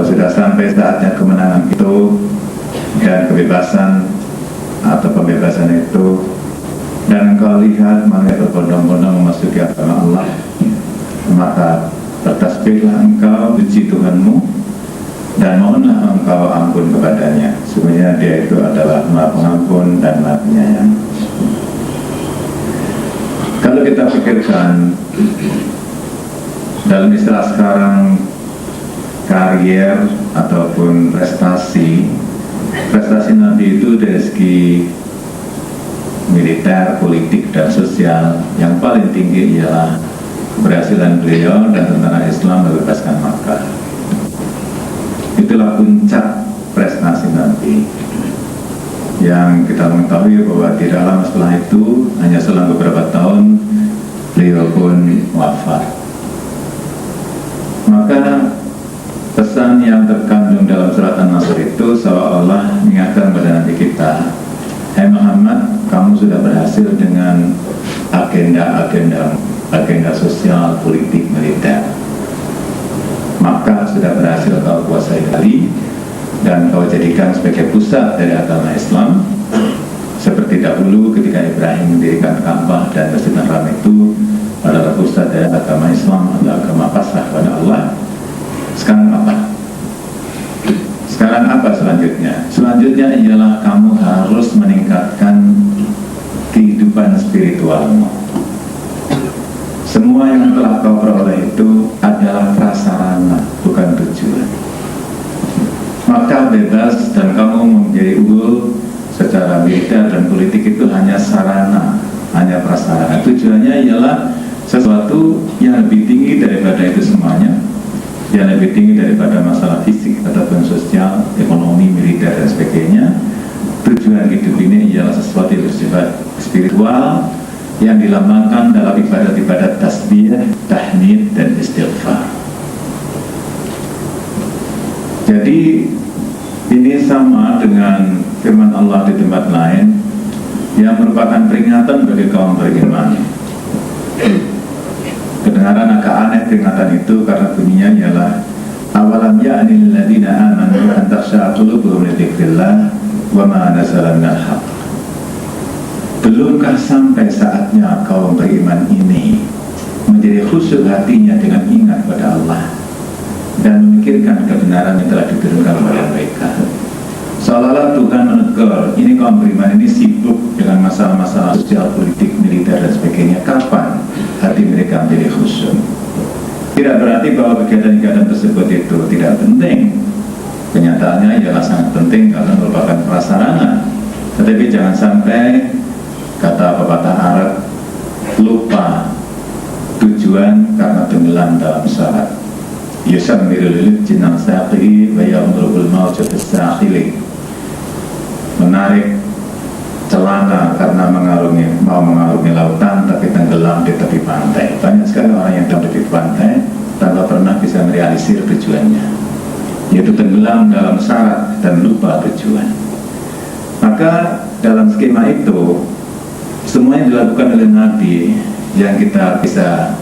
sudah sampai saatnya kemenangan itu dan kebebasan atau pembebasan itu, dan engkau lihat manusia berbondong-bondong memasuki agama Allah, maka bertasbihlah engkau, puji Tuhanmu, dan mohonlah engkau ampun kepadanya. Sebenarnya dia itu adalah Maha Pengampun dan Maha Penyayang. Kalau kita pikirkan dalam istilah sekarang, karier ataupun prestasi Nabi itu dari segi militer, politik, dan sosial yang paling tinggi ialah keberhasilan beliau dan tentara Islam membebaskan Makkah. Itulah puncak prestasi Nabi, yang kita mengetahui bahwa tidak lama setelah itu, hanya selang beberapa tahun, beliau pun wafat. Maka pesan yang terkandung dalam surat An-Nasr itu seolah-olah mengingatkan kepada Nabi kita, "Hai Muhammad, kamu sudah berhasil dengan agenda sosial, politik, militer. Maka sudah berhasil kau kuasai Bali dan kau jadikan sebagai pusat dari agama Islam, seperti dahulu ketika Ibrahim mendirikan Ka'bah dan Masjid Haram itu adalah pusat dari agama Islam, adalah agama pasrah pada Allah. Sekarang apa? Sekarang apa selanjutnya? Selanjutnya ialah kamu harus meningkatkan kehidupan spiritualmu. Semua yang telah kau peroleh itu adalah prasarana, bukan tujuan. Maka bebas dan kamu menjadi unggul secara militer dan politik itu hanya sarana, hanya prasarana. Tujuannya ialah sesuatu yang lebih tinggi daripada itu semuanya, yang lebih tinggi daripada masalah fisik ataupun sosial, ekonomi, militer, dan sebagainya. Tujuan hidup ini ialah sesuatu yang bersifat spiritual, yang dilambangkan dalam ibadat-ibadat tasbih, tahmid, dan istighfar. Jadi ini sama dengan firman Allah di tempat lain yang merupakan peringatan bagi kaum beriman. Kedengaran agak aneh peringatan itu karena bunyinya ialah awalam ya'nil ladzina amanu an takhsha'a qulubuhum li dzikrillah wa ma nazala minal haqq. Belumkah sampai saatnya kaum beriman ini menjadi khusyuk hatinya dengan ingat pada Allah dan memikirkan kebenaran yang telah diturunkan kepada mereka. Seolah-olah Tuhan menegur, ini kaum beriman ini sibuk dengan masalah-masalah sosial, politik, militer, dan sebagainya. Kapan hati mereka menjadi khusyuk? Tidak berarti bahwa kegiatan-kegiatan tersebut itu tidak penting. Kenyataannya ialah sangat penting karena merupakan prasarana. Tetapi jangan sampai, kata pepatah Arab, lupa tujuan karena tenggelam dalam syarat. Yusammirul jinnal saqi wa ya'murul mawjud as-saqili. Menarik celana karena mau mengarungi lautan tapi tenggelam di tepi pantai. Banyak sekali orang yang di tepi pantai tanpa pernah bisa merealisir tujuannya, yaitu tenggelam dalam syarat dan lupa tujuan. Maka dalam skema itu, semua yang dilakukan oleh Nabi yang kita bisa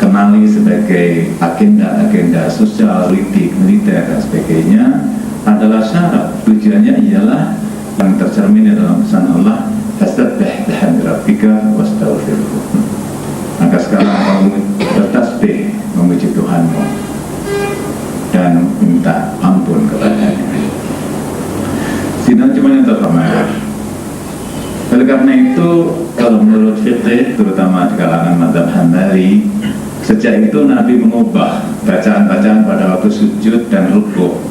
kenali sebagai agenda sosial, politik, militer, dan sebagainya adalah syarat. Tujuannya ialah yang tercermin dalam pesan Allah, fastabbih bihamdi rabbika wastaghfirhu. Maka sekarang kamu bertasbih memuji Tuhanmu dan minta ampun kepadanya. Tidak cuma yang pertama. Oleh karena itu, kalau menurut fikih, terutama di kalangan mazhab Hambali, sejak itu Nabi mengubah bacaan-bacaan pada waktu sujud dan rukuk.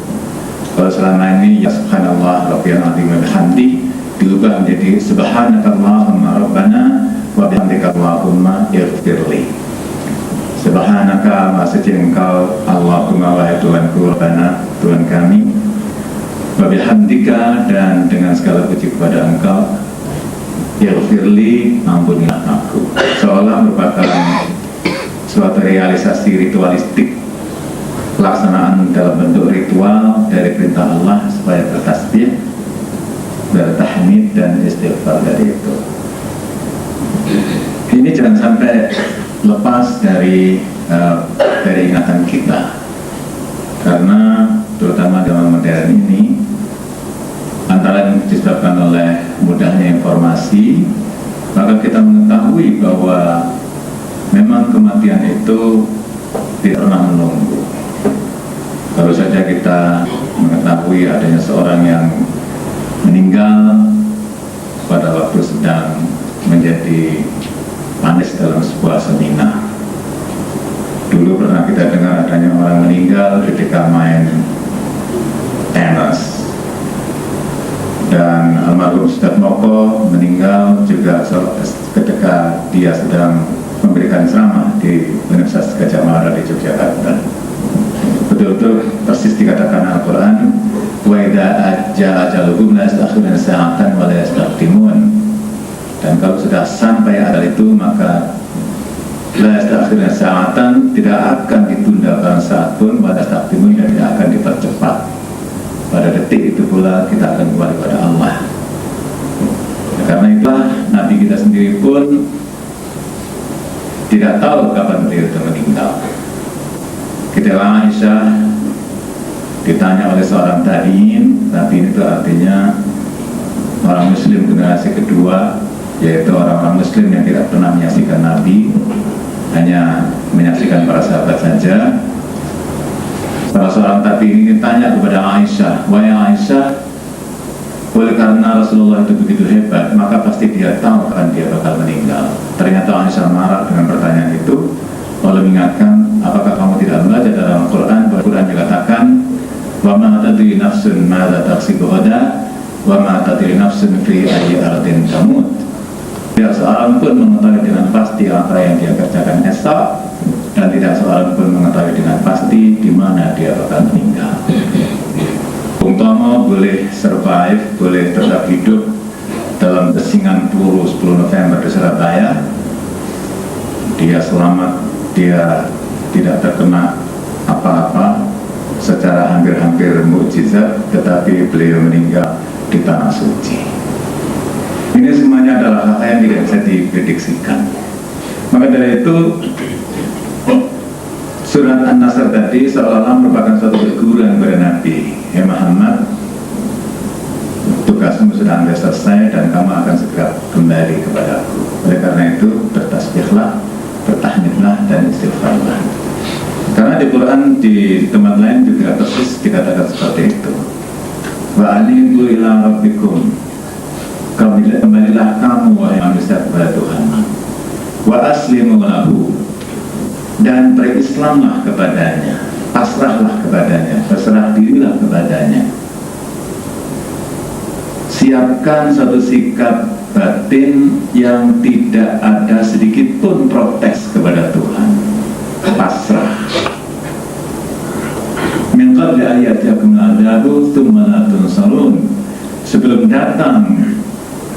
Kalau selama ini ya subhanallah rabbiyal azim wa bihamdi diubah menjadi subhanakallahumma rabbana wa bihamdika allahumma ighfirli. Subhanaka, maha suci Engkau, Allahumma wahai Tuhanku, rabbana, Tuhan kami, wa bihamdika, dan dengan segala puji kepada Engkau, ighfirli, ampunilah aku. Seolah merupakan suatu realisasi ritualistik, pelaksanaan dalam bentuk ritual dari perintah Allah supaya bertasbih, bertahmid, dan istighfar dari itu. Ini jangan sampai lepas dari ingatan kita. karena terutama zaman modern ini antara yang disebabkan oleh mudahnya informasi, maka kita mengetahui bahwa memang kematian itu tidak pernah menunggu. Baru saja kita mengetahui adanya seorang yang meninggal pada waktu sedang menjadi panis dalam sebuah seminar. Dulu pernah kita dengar adanya orang meninggal ketika main tenis, dan almarhum Ustadz Moko meninggal juga ketika dia sedang memberikan ceramah di Universitas Gadjah Mada di Yogyakarta. Betul-betul persis dikatakan Al-Quran, wa idza ajaa ajaluhum la yastakhiruna sa'atan wa la yastaqdimun. Dan kalau sudah sampai ajal itu, maka la yastakhiruna sa'atan, tidak akan ditunda pada saat pun, wa la yastaqdimun, dan tidak akan dipercepat. Pada detik itu pula kita akan kembali pada Allah. Karena itulah Nabi kita sendiri pun tidak tahu kapan beliau itu meninggal. Ketika Aisyah ditanya oleh seorang tabi'in, tabi'in itu artinya orang muslim generasi kedua, yaitu orang-orang muslim yang tidak pernah menyaksikan Nabi, hanya menyaksikan para sahabat saja. Salah seorang tabi'in ini tanya kepada Aisyah, wahai Aisyah, oleh karena Rasulullah itu begitu hebat, maka pasti dia tahu kapan dia bakal meninggal. Ternyata Aisyah marah dengan pertanyaan itu, lalu mengingatkan, apakah kamu tidak belajar dalam Al-Quran? Bahwa Al-Quran dikatakan, wa ma tadri nafsun madza taksibu ghadan wa ma tadri nafsun fi ayyi ardin tamut. Tidak seorang pun mengetahui dengan pasti apa yang dia kerjakan esok, dan tidak seorang pun mengetahui dengan pasti di mana dia bakal meninggal. Bung Tomo boleh survive, boleh tetap hidup dalam pesingan peluru 10 November di Surabaya. Dia selamat, dia tidak terkena apa-apa, secara hampir-hampir mukjizat, tetapi beliau meninggal di tanah suci. Ini semuanya adalah hal yang tidak bisa diprediksikan. Maka dari itu surat An-Nasr tadi seolah-olah merupakan suatu teguran kepada Nabi, ya Muhammad, tugasmu sudah hampir selesai dan kamu akan segera kembali kepadaku. Oleh karena itu bertasbihlah, bertahmidlah, dan istighfarlah. Karena di Quran di tempat lain juga persis dikatakan seperti itu. Wa anibu ila rabbikum, kembalilah kamu wahai manusia kepada Tuhan. Wa aslimu lahu, dan berislamlah kepadanya, pasrahlah kepadanya, berserah dirilah kepadanya. Siapkan suatu sikap batin yang tidak ada sedikit pun protes kepada Tuhan, pasrah. Min qabli ayatikum al-'adzabu tsumma la tunsarun, sebelum datang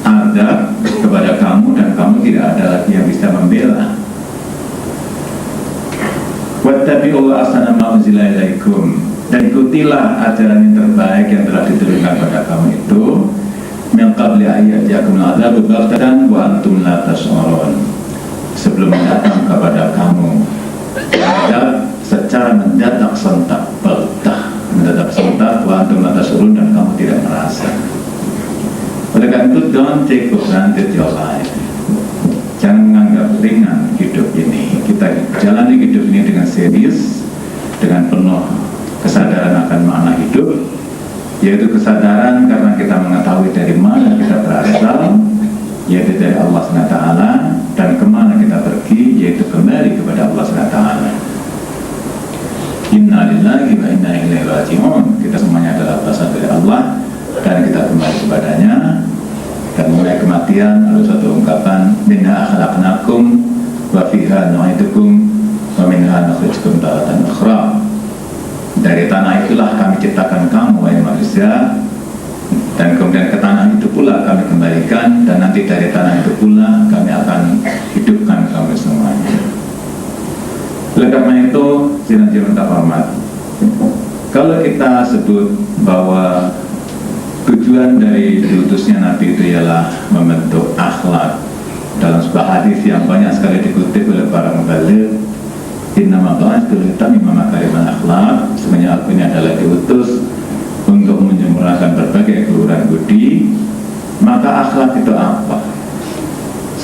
azab kepada kamu dan kamu tidak ada lagi yang bisa membela. Wattabi'u ahsana ma unzila ilaikum, dan ikutilah ajaran yang terbaik yang telah diturunkan kepada kamu itu, min qabli ayatikum al-'adzabu baghtatan wa antum la tash'urun, sebelum datang kepada kamu azab secara mendadak, sentak, beltah, mendadak sentak, wa antum la tash'urun, dan kamu tidak merasa. Oleh karena itu, don't take for granted your life. Jangan menganggap ringan hidup ini. Kita jalani hidup ini dengan serius, dengan penuh kesadaran akan makna hidup, yaitu kesadaran karena kita mengetahui dari mana kita berasal, yaitu dari Allah SWT, dan kemana kita pergi, yaitu kembali kepada Allah SWT. Inna lillahi wa inna ilaihi raji'un. Kita semuanya adalah berasal dari Allah dan kita kembali kepadanya. Dan mulai kematian ada satu ungkapan, minha khalaqnakum wa fiha nu'idukum wa minha nukhrijukum taratan ukhra. Dari tanah itulah kami ciptakan kamu wahai manusia, dan kemudian ke tanah itu pula kami kembalikan, dan nanti dari tanah itu pula kami akan hidupkan kamu semuanya. Oleh karena itu, jiran-jiran terhormat, kalau kita sebut bahwa tujuan dari diutusnya Nabi itu ialah membentuk akhlak, dalam sebuah hadis yang banyak sekali dikutip oleh para mubaligh, innama bu'ithtu litammima makarimal akhlaq, sebenarnya aku ini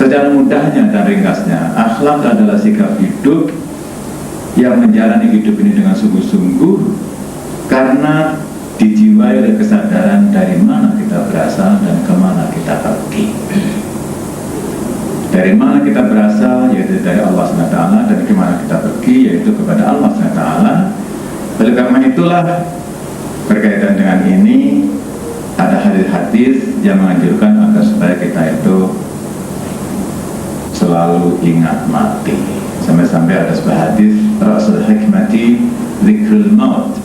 Secara mudahnya dan ringkasnya, akhlak adalah sikap hidup yang menjalani hidup ini dengan sungguh-sungguh karena dijiwai oleh kesadaran dari mana kita berasal dan kemana kita pergi. Dari mana kita berasal, yaitu dari Allah SWT, dan kemana kita pergi, yaitu kepada Allah SWT. Oleh karena itulah, berkaitan dengan ini, ada hadis-hadis yang menganjurkan agar supaya kita itu selalu ingat mati. Sampai-sampai ada sebuah hadis, Rasul hikmati zikrul maut.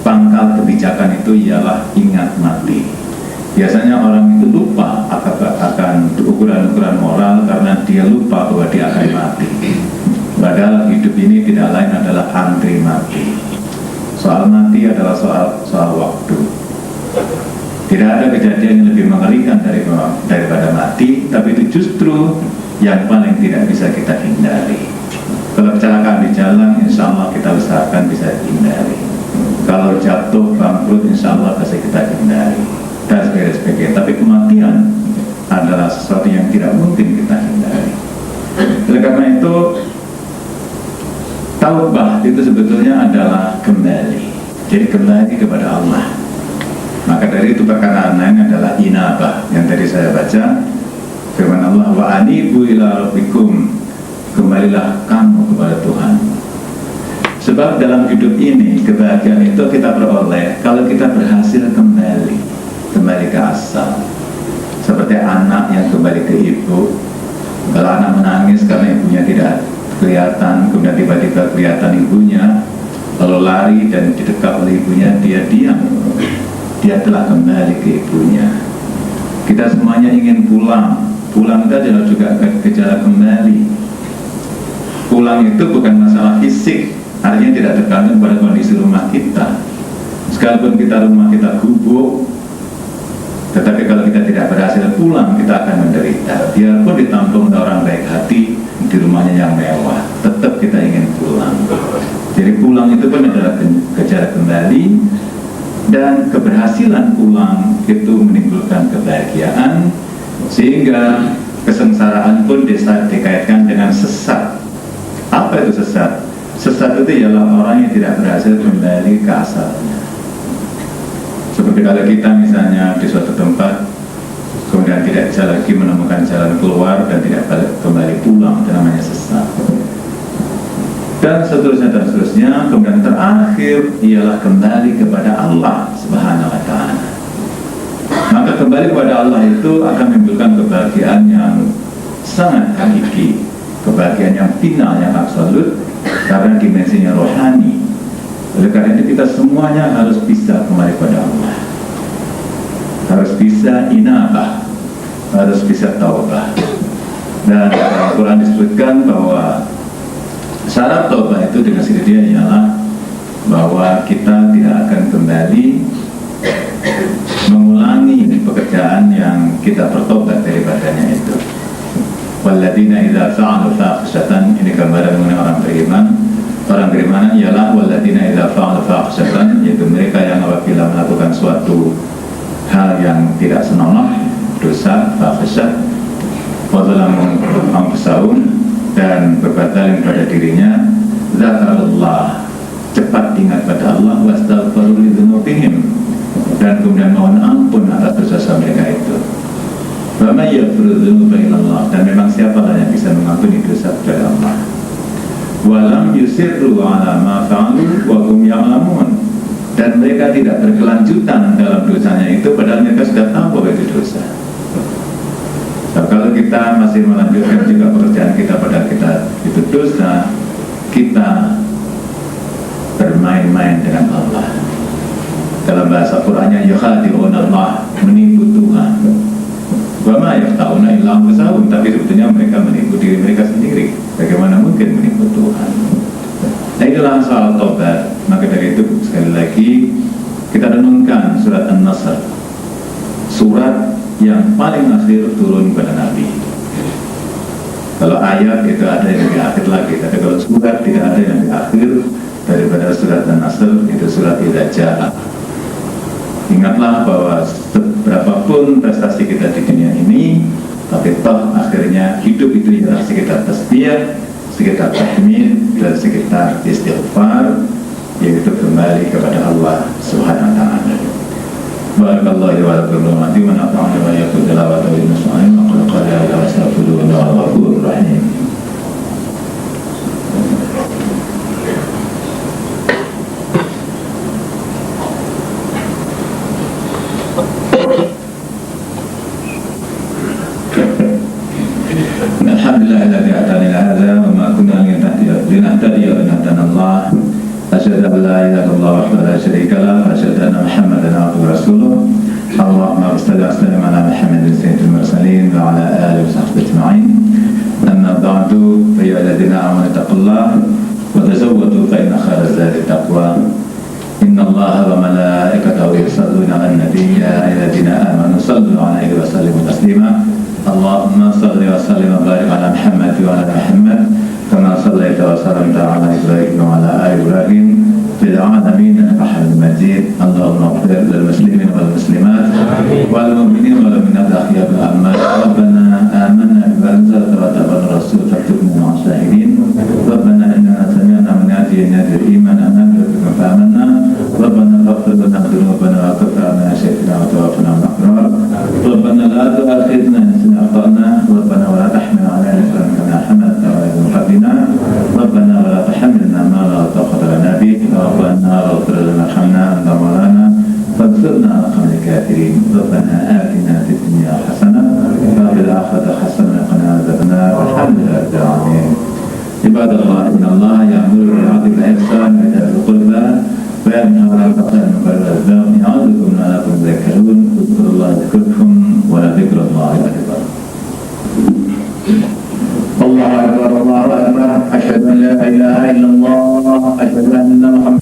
Pangkal kebijakan itu ialah ingat mati. Biasanya orang itu lupa akan ukuran-ukuran moral karena dia lupa bahwa dia akan mati. Padahal hidup ini tidak lain adalah antri mati. Soal mati adalah soal waktu. Tidak ada kejadian yang lebih mengerikan daripada mati, tapi itu justru yang paling tidak bisa kita hindari. Kalau kecelakaan di jalan, insya Allah kita usahakan bisa hindari. Kalau jatuh, bangkrut, insya Allah bisa kita hindari, dan sebagainya. Tapi kematian adalah sesuatu yang tidak mungkin kita hindari. Oleh karena itu, taubah itu sebetulnya adalah kembali. Jadi kembali kepada Allah. Maka dari itu perkataan lain adalah inabah yang tadi saya baca. Firman Allah, wa anibu ila rabbikum, kembalilah kamu kepada Tuhan. Sebab dalam hidup ini kebahagiaan itu kita peroleh kalau kita berhasil kembali ke asal. Seperti anak yang kembali ke ibu. Kalau anak menangis karena ibunya tidak kelihatan, kemudian tiba-tiba kelihatan ibunya, lalu lari dan didekat oleh ibunya, dia diam. Dia telah kembali ke ibunya. Kita semuanya ingin pulang. Pulang itu adalah juga gejala kembali. Pulang itu bukan masalah fisik, artinya tidak tergantung pada kondisi rumah kita. Sekalipun rumah kita gubuk, tetapi kalau kita tidak berhasil pulang, kita akan menderita. Biarpun ditampung oleh orang baik hati di rumahnya yang mewah, tetap kita ingin pulang. Jadi pulang itu pun adalah gejala kembali, dan keberhasilan pulang itu menimbulkan kebahagiaan, sehingga kesengsaraan pun dikaitkan dengan sesat. Apa itu sesat? Sesat itu ialah orang yang tidak berhasil kembali ke asalnya. Seperti kalau kita misalnya di suatu tempat, kemudian tidak bisa lagi menemukan jalan keluar dan tidak balik kembali pulang, itu namanya sesat. Dan seterusnya, kemudian terakhir ialah kembali kepada Allah Subhanahu wa ta'ala. Maka kembali kepada Allah itu akan menimbulkan kebahagiaan yang sangat hakiki, kebahagiaan yang final, yang absolut, karena dimensinya rohani. Oleh karena itu kita semuanya harus bisa kembali kepada Allah, harus bisa inabah, harus bisa taubah. Dan dalam Al-Quran disebutkan bahwa syarat taubah itu dengan sendirinya ialah bahwa kita tidak akan kembali mengulangi pekerjaan yang kita bertobat daripadanya itu. Walladzina idza fa'alu fahsyatan, ini gambaran mengenai orang beriman. Orang beriman ialah walladzina idza fa'alu fahsyatan, yaitu mereka yang apabila melakukan suatu hal yang tidak senonoh, dosa, fahsyat, wa dzalamu anfusahum, dan berbuat zalim pada dirinya, zakarullah, cepat ingat pada Allah, wastaghfiru lidzunubihim, dan kemudian mohon ampun atas dosa mereka itu. Wa may yaghfiru dzunuba illallah, dan memang siapalah yang bisa mengampuni dosa kepada Allah. Wa lam yusirru ala ma fa'alu wa hum ya'lamun, dan mereka tidak berkelanjutan dalam dosanya itu padahal mereka sudah tahu bahwa itu dosa. Nah, kalau kita masih melanjutkan juga pekerjaan kita pada kita itu dosa, kita bermain-main dengan Allah. Dalam bahasa Qur'annya yukhadi'una Allah, menipu Tuhan. Wa ma yafta'una illa anfusahum, tapi sebetulnya mereka menipu diri mereka sendiri. Bagaimana mungkin menipu Tuhan? Nah, itulah soal taubat. Maka dari itu sekali lagi kita renungkan surat An-Nasr, surat yang paling akhir turun pada Nabi. Kalau ayat itu ada yang di akhir lagi, tapi kalau surat tidak ada yang di akhir daripada surat An-Nasr, itu surat Idza Jaa. Ingatlah bahwa berapapun prestasi kita di dunia ini, tapi toh akhirnya hidup itu ialah sekitar tasbih, sekitar tahmid, dan sekitar istighfar, yaitu kembali kepada Allah Subhanahu wa taala. Barakallahu wa lakum wa nafa'ana wa iyyakum tilawatan wa nus'an wa qala la ilaha illa huwa ghafurur rahim. Alhamdulillahilladzi atana hadza wa ma kunna linahtadiya an hadana Allah. Asyhadu an la ilaha illallah wahdahu la syarika lah wa asyhadu anna Muhammadan abduhu wa rasuluh. Allahumma shalli wa sallim ala Muhammadin sayyidil mursalin wa ala alihi wa sahbihi ajma'in. Amma ba'du, fa ya alladziina aamanu taqullaha wa tazawwadu fa inna khayra zadi taqwa. Inna Allaha wa malaikatahu yusalluna 'alan nabiy ya ayyuhalladziina aamanu sallu 'alaihi wa sallimu taslima. Allahumma shalli wa sallim wa barik ala Muhammad wa ala Muhammad kama shallaita wa sallamta ala Ibrahim wa ala ali Ibrahim fil alamin innaka Hamidum Majid. Allahumma ighfir lil muslimin wal muslimat wal mu'minin wal mu'minat al-ahya'i wal amwat. Rabbana amanna bima anzalta wa tabi'na rasul faktubna ma'as shahidin. Rabbana innana sami'na munadiyan yunadi al-iman an aminu bika fa amanna. Rabbana ighfir lana dhunubana wa kaffir 'anna sayyi'atina wa tawaffana ma'al abrar. Rabbana la tu'akhidhna in nasina. Rabbana wa la tahmil 'alaina isran kama hamaltahu 'ala alladhina min qablina. Rabbana wa la tuhammilna ma la taqata lana bihi. Rabbana ighfir lana warhamna anta maulana fansurna 'ala al-qawmil kafirin. Rabbana atina fid dunya hasanah wa fil akhirati hasanah wa qina adzabannar. Walhamdulillahi rabbil alamin. Ibadallah, innallaha ya'muru bil 'adli wal ihsani wa ita'i dhil qurba wa yanha 'anil fahsha'i wal munkari wal baghi ya'idhukum la'allakum tadhakkarun. Udhkurullaha yadhkurkum wa la dhikrullahi akbar. Allahu akbar, Allahu akbar. Asyhadu an la ilaha illallah, asyhadu anna Muhammadan